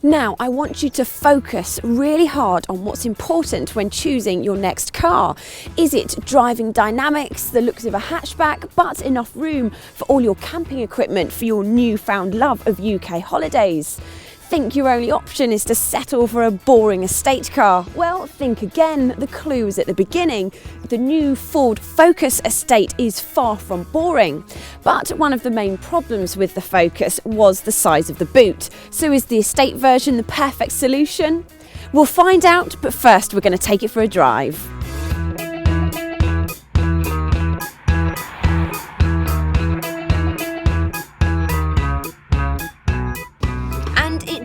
Now, I want you to focus really hard on what's important when choosing your next car. Is it driving dynamics, the looks of a hatchback, but enough room for all your camping equipment for your newfound love of UK holidays? Think your only option is to settle for a boring estate car? Well, think again. The clue is at the beginning. The new Ford Focus estate is far from boring. But one of the main problems with the Focus was the size of the boot. So is the estate version the perfect solution? We'll find out, but first we're going to take it for a drive.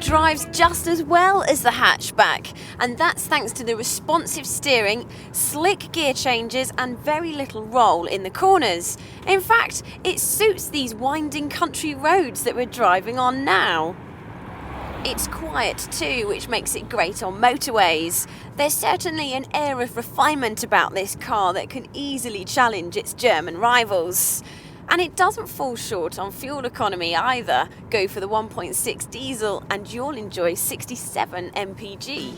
Drives just as well as the hatchback, and that's thanks to the responsive steering, slick gear changes and very little roll in the corners. In fact, it suits these winding country roads that we're driving on now. It's quiet too, which makes it great on motorways. There's certainly an air of refinement about this car that can easily challenge its German rivals. And it doesn't fall short on fuel economy either. Go for the 1.6 diesel and you'll enjoy 67 mpg.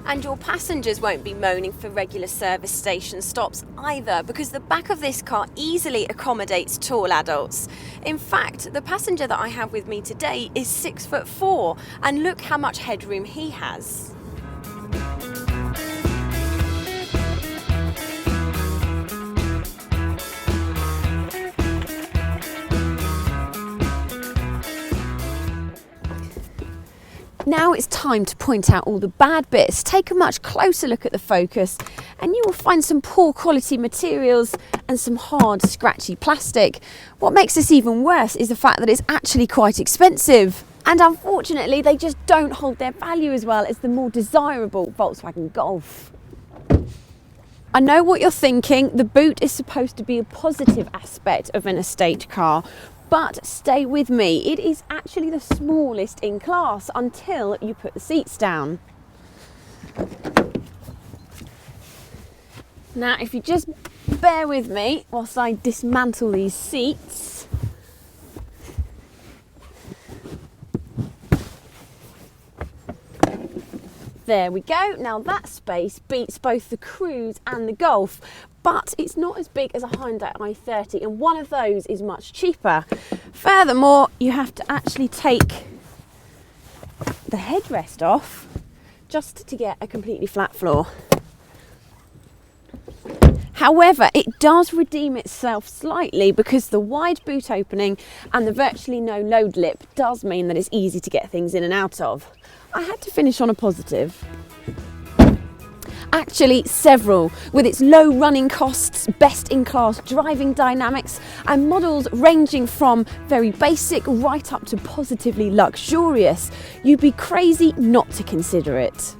And your passengers won't be moaning for regular service station stops either, because the back of this car easily accommodates tall adults. In fact, the passenger that I have with me today is 6'4", and look how much headroom he has. Now it's time to point out all the bad bits. Take a much closer look at the Focus and you will find some poor quality materials and some hard, scratchy plastic. What makes this even worse is the fact that it's actually quite expensive. And unfortunately, they just don't hold their value as well as the more desirable Volkswagen Golf. I know what you're thinking. The boot is supposed to be a positive aspect of an estate car. But stay with me, it is actually the smallest in class until you put the seats down. Now, if you just bear with me whilst I dismantle these seats. There we go. Now that space beats both the Cruise and the Golf, but it's not as big as a Hyundai i30, and one of those is much cheaper. Furthermore, you have to actually take the headrest off just to get a completely flat floor. However, it does redeem itself slightly because the wide boot opening and the virtually no load lip does mean that it's easy to get things in and out of. I had to finish on a positive. Actually, several, with its low running costs, best-in-class driving dynamics, and models ranging from very basic right up to positively luxurious. You'd be crazy not to consider it.